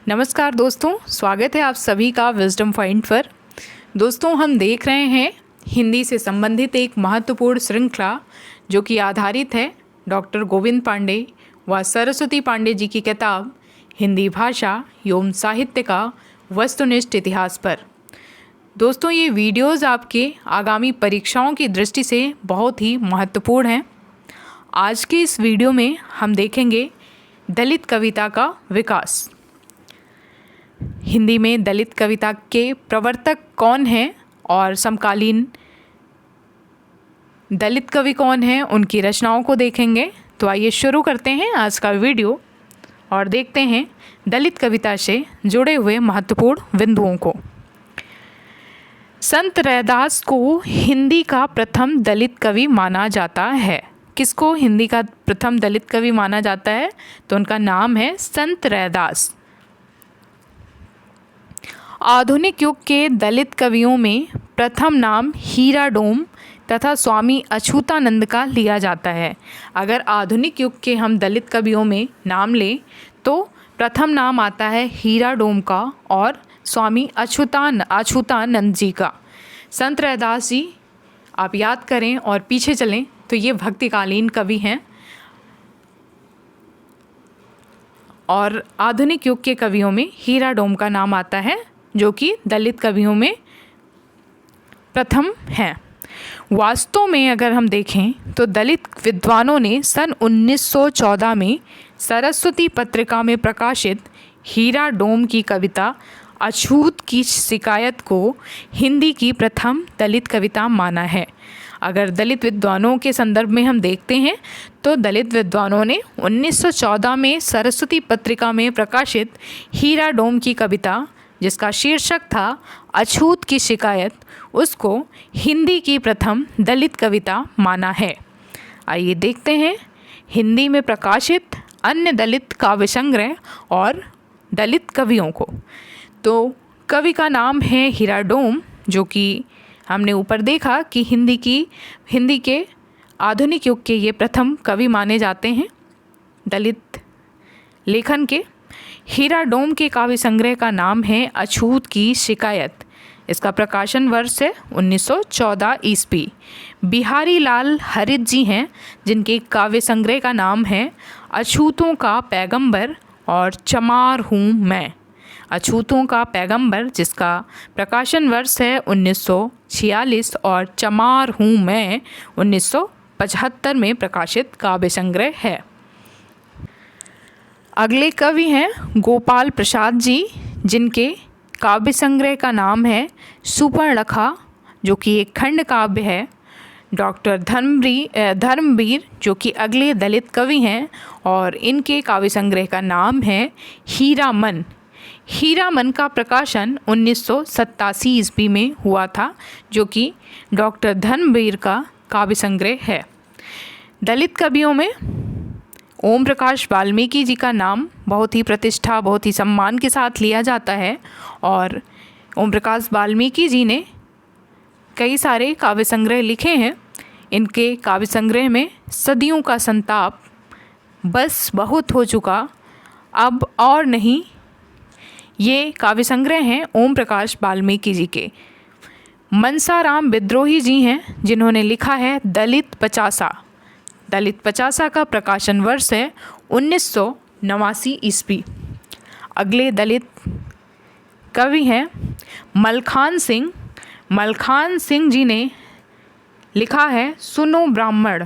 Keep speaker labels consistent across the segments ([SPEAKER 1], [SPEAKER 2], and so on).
[SPEAKER 1] नमस्कार दोस्तों, स्वागत है आप सभी का विजडम पॉइंट पर। दोस्तों, हम देख रहे हैं हिंदी से संबंधित एक महत्वपूर्ण श्रृंखला जो कि आधारित है डॉक्टर गोविंद पांडे व सरस्वती पांडे जी की किताब हिंदी भाषा एवं साहित्य का वस्तुनिष्ठ इतिहास पर। दोस्तों, ये वीडियोज़ आपके आगामी परीक्षाओं की दृष्टि से बहुत ही महत्वपूर्ण हैं। आज के इस वीडियो में हम देखेंगे दलित कविता का विकास। हिंदी में दलित कविता के प्रवर्तक कौन हैं और समकालीन दलित कवि कौन हैं, उनकी रचनाओं को देखेंगे। तो आइए शुरू करते हैं आज का वीडियो और देखते हैं दलित कविता से जुड़े हुए महत्वपूर्ण बिंदुओं को। संत रैदास को हिंदी का प्रथम दलित कवि माना जाता है। किसको हिंदी का प्रथम दलित कवि माना जाता है? तो उनका नाम है संत रैदास। आधुनिक युग के दलित कवियों में प्रथम नाम हीरा डोम तथा स्वामी अछूतानंद का लिया जाता है। अगर आधुनिक युग के हम दलित कवियों में नाम लें तो प्रथम नाम आता है हीरा डोम का और स्वामी अछूतानंद जी का। संत रैदास जी आप याद करें और पीछे चलें तो ये भक्तिकालीन कवि हैं और आधुनिक युग के कवियों में हीरा डोम का नाम आता है जो कि दलित कवियों में प्रथम हैं। वास्तव में अगर हम देखें तो दलित विद्वानों ने सन 1914 में सरस्वती पत्रिका में प्रकाशित हीरा डोम की कविता अछूत की शिकायत को हिंदी की प्रथम दलित कविता माना है। अगर दलित विद्वानों के संदर्भ में हम देखते हैं तो दलित विद्वानों ने 1914 में सरस्वती पत्रिका में प्रकाशित हीरा डोम की कविता, जिसका शीर्षक था अछूत की शिकायत, उसको हिंदी की प्रथम दलित कविता माना है। आइए देखते हैं हिंदी में प्रकाशित अन्य दलित काव्य संग्रह और दलित कवियों को। तो कवि का नाम है हीरा डोम, जो कि हमने ऊपर देखा कि हिंदी के आधुनिक युग के ये प्रथम कवि माने जाते हैं दलित लेखन के। हीरा डोम के काव्य संग्रह का नाम है अछूत की शिकायत। इसका प्रकाशन वर्ष है 1914 ईस्वी। बिहारी लाल हरित जी हैं जिनके काव्य संग्रह का नाम है अछूतों का पैगंबर और चमार हूँ मैं। अछूतों का पैगंबर, जिसका प्रकाशन वर्ष है 1946 और चमार हूँ मैं 1975 में प्रकाशित काव्य संग्रह है। अगले कवि हैं गोपाल प्रसाद जी, जिनके काव्य संग्रह का नाम है सुपर्णखा, जो कि एक खंड काव्य है। डॉक्टर धर्मवीर, जो कि अगले दलित कवि हैं, और इनके काव्य संग्रह का नाम है हीरामन। हीरामन का प्रकाशन 1987 ईस्वी में हुआ था, जो कि डॉक्टर धर्मवीर का काव्य संग्रह है। दलित कवियों में ओम प्रकाश वाल्मीकि जी का नाम बहुत ही प्रतिष्ठा, बहुत ही सम्मान के साथ लिया जाता है और ओम प्रकाश वाल्मीकि जी ने कई सारे काव्य संग्रह लिखे हैं। इनके काव्य संग्रह में सदियों का संताप, बस बहुत हो चुका, अब और नहीं, ये काव्य संग्रह हैं ओम प्रकाश वाल्मीकि जी के। मनसाराम विद्रोही जी हैं जिन्होंने लिखा है दलित पचासा। दलित पचासा का प्रकाशन वर्ष है 1989 ईस्वी। अगले दलित कवि हैं मलखान सिंह। मलखान सिंह जी ने लिखा है सुनो ब्राह्मण,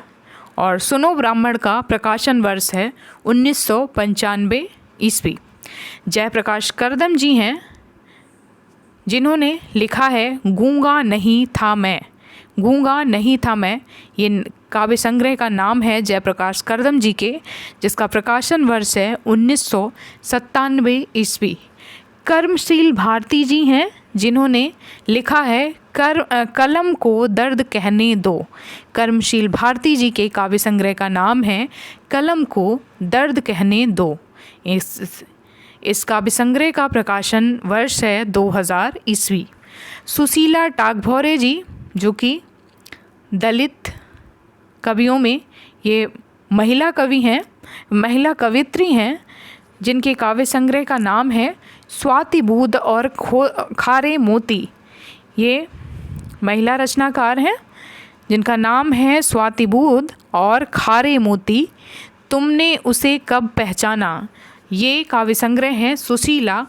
[SPEAKER 1] और सुनो ब्राह्मण का प्रकाशन वर्ष है 1995 ईस्वी। जयप्रकाश करदम जी हैं जिन्होंने लिखा है गूंगा नहीं था मैं। गूंगा नहीं था मैं, ये काव्य संग्रह का नाम है जयप्रकाश करदम जी के, जिसका प्रकाशन वर्ष है 1997 ईस्वी। कर्मशील भारती जी हैं जिन्होंने लिखा है कलम को दर्द कहने दो। कर्मशील भारती जी के काव्य संग्रह का नाम है कलम को दर्द कहने दो। इस काव्य संग्रह का प्रकाशन वर्ष है 2000 ईस्वी। सुशीला टागभौरे जी, जो कि दलित कवियों में ये महिला कवि हैं, महिला कवित्री हैं, जिनके काव्य संग्रह का नाम है स्वाति बूंद और खारे मोती। ये महिला रचनाकार हैं जिनका नाम है स्वाति बूंद और खारे मोती। तुमने उसे कब पहचाना। ये काव्य संग्रह है सुशीला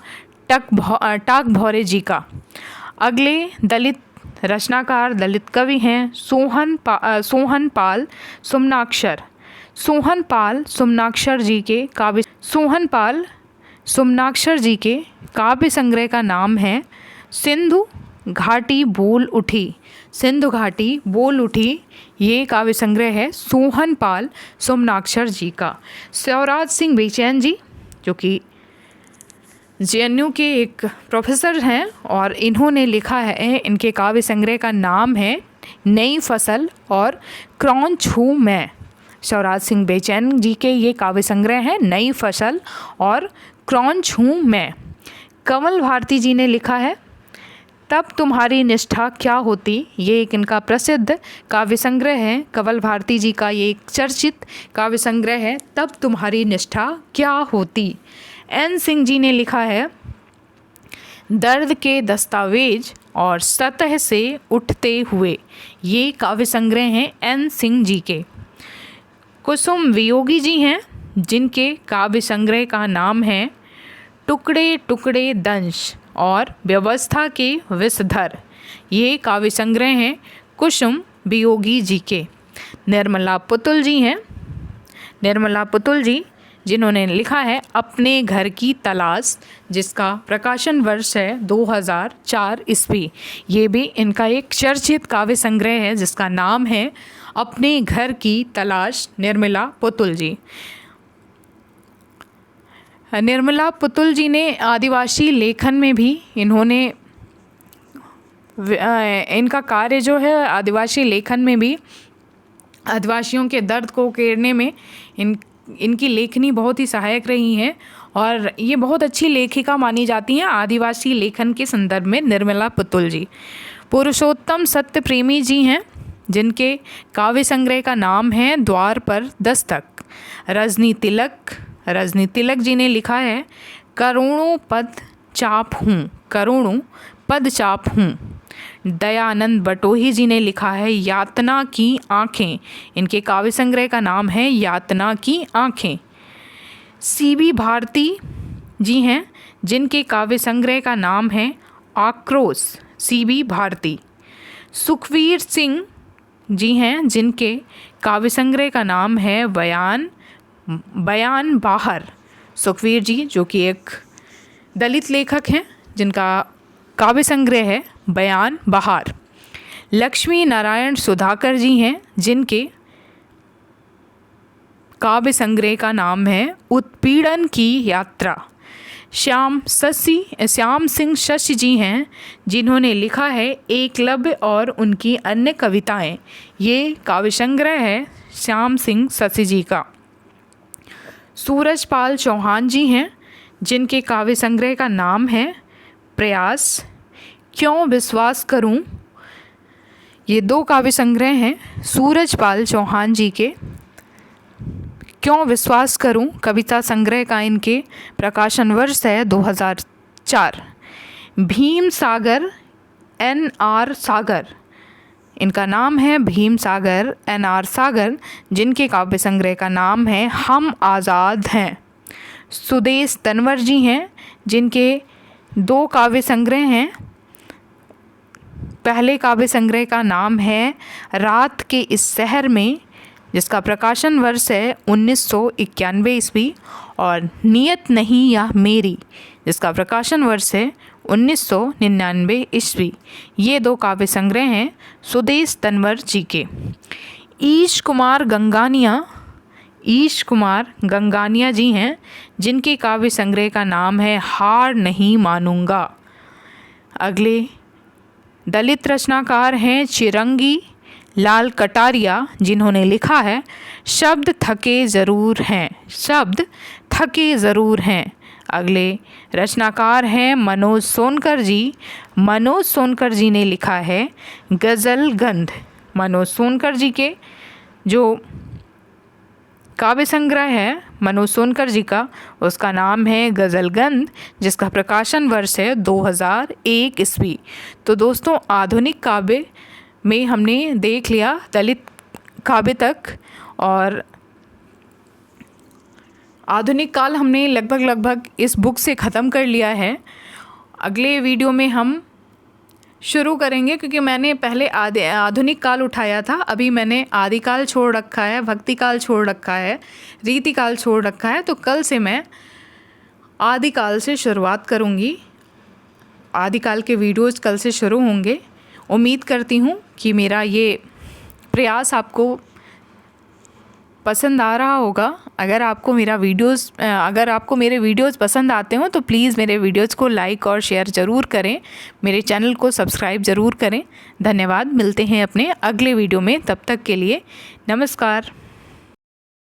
[SPEAKER 1] टाकभौरे जी का। अगले दलित रचनाकार, दलित कवि हैं सोहन पाल सुमनाक्षर। सोहन पाल सुमनाक्षर जी के काव्य संग्रह का नाम है सिंधु घाटी बोल उठी। सिंधु घाटी बोल उठी, ये काव्य संग्रह है सोहन पाल सुमनाक्षर जी का। शिवराज सिंह बेचैन जी, जो कि JNU के एक प्रोफेसर हैं, और इन्होंने लिखा है, इनके काव्य संग्रह का नाम है नई फसल और क्रौंच हूँ मैं। शिवराज सिंह बेचैन जी के ये काव्य संग्रह है नई फसल और क्रौंच हूँ मैं। कमल भारती जी ने लिखा है तब तुम्हारी निष्ठा क्या होती। ये एक इनका प्रसिद्ध काव्य संग्रह है। कमल भारती जी का ये एक चर्चित काव्य संग्रह है तब तुम्हारी निष्ठा क्या होती। N सिंह जी ने लिखा है दर्द के दस्तावेज और सतह से उठते हुए। ये काव्य संग्रह हैं N सिंह जी के। कुसुम वियोगी जी हैं जिनके काव्य संग्रह का नाम है टुकड़े टुकड़े दंश और व्यवस्था के विषधर। ये काव्य संग्रह हैं कुसुम वियोगी जी के। निर्मला पुतुल जी हैं, निर्मला पुतुल जी जिन्होंने लिखा है अपने घर की तलाश, जिसका प्रकाशन वर्ष है 2004 ईस्वी। ये भी इनका एक चर्चित काव्य संग्रह है जिसका नाम है अपने घर की तलाश। निर्मला पुतुल जी, निर्मला पुतुल जी ने आदिवासी लेखन में भी इन्होंने इनका कार्य जो है आदिवासी लेखन में भी आदिवासियों के दर्द को उकेरने में इनकी लेखनी बहुत ही सहायक रही है और ये बहुत अच्छी लेखिका मानी जाती हैं आदिवासी लेखन के संदर्भ में निर्मला पुतुल जी। पुरुषोत्तम सत्य प्रेमी जी हैं जिनके काव्य संग्रह का नाम है द्वार पर दस्तक। रजनी तिलक जी ने लिखा है करोड़ों पद चाप हूँ, करोड़ों पद चाप हूँ। दयानंद बटोही जी ने लिखा है यातना की आँखें। इनके काव्य संग्रह का नाम है यातना की आँखें। CB भारती जी हैं जिनके काव्य संग्रह का नाम है आक्रोश। CB भारती। सुखवीर सिंह जी हैं जिनके काव्य संग्रह का नाम है बयान बाहर। सुखवीर जी जो कि एक दलित लेखक हैं जिनका काव्य संग्रह है बयान बहार। लक्ष्मी नारायण सुधाकर जी हैं जिनके काव्य संग्रह का नाम है उत्पीड़न की यात्रा। श्याम सिंह शशि जी हैं जिन्होंने लिखा है एकलव्य और उनकी अन्य कविताएं। ये काव्य संग्रह है श्याम सिंह शशि जी का। सूरजपाल चौहान जी हैं जिनके काव्य संग्रह का नाम है प्रयास। क्यों विश्वास करूं। ये दो काव्य संग्रह हैं सूरजपाल चौहान जी के। क्यों विश्वास करूं कविता संग्रह का इनके प्रकाशन वर्ष है 2004। भीम सागर NR सागर, इनका नाम है भीम सागर NR सागर जिनके काव्य संग्रह का नाम है हम आज़ाद हैं। सुदेश तनवर जी हैं जिनके दो काव्य संग्रह हैं। पहले काव्य संग्रह का नाम है रात के इस शहर में जिसका प्रकाशन वर्ष है 1991 ईस्वी, और नियत नहीं या मेरी जिसका प्रकाशन वर्ष है 1999 ईस्वी। ये दो काव्य संग्रह हैं सुदेश तनवर जी के। ईश कुमार गंगानिया जी हैं जिनके काव्य संग्रह का नाम है हार नहीं मानूंगा। अगले दलित रचनाकार हैं चिरंगी लाल कटारिया जिन्होंने लिखा है शब्द थके ज़रूर हैं। अगले रचनाकार हैं मनोज सोनकर जी ने लिखा है गज़ल गंध। मनोज सोनकर जी के जो काव्य संग्रह है मनोज सोनकर जी का, उसका नाम है गज़लगंध, जिसका प्रकाशन वर्ष है 2001 ईस्वी। तो दोस्तों आधुनिक काव्य में हमने देख लिया दलित काव्य तक, और आधुनिक काल हमने लगभग इस बुक से ख़त्म कर लिया है। अगले वीडियो में हम शुरू करेंगे, क्योंकि मैंने पहले आधुनिक काल उठाया था, अभी मैंने आदिकाल छोड़ रखा है, भक्ति काल छोड़ रखा है, रीति काल छोड़ रखा है। तो कल से मैं आदिकाल से शुरुआत करूँगी। आदिकाल के वीडियोज़ कल से शुरू होंगे। उम्मीद करती हूँ कि मेरा ये प्रयास आपको पसंद आ रहा होगा। अगर आपको मेरे वीडियोज़ पसंद आते हो तो प्लीज़ मेरे वीडियोज़ को लाइक और शेयर ज़रूर करें, मेरे चैनल को सब्सक्राइब ज़रूर करें। धन्यवाद। मिलते हैं अपने अगले वीडियो में, तब तक के लिए नमस्कार।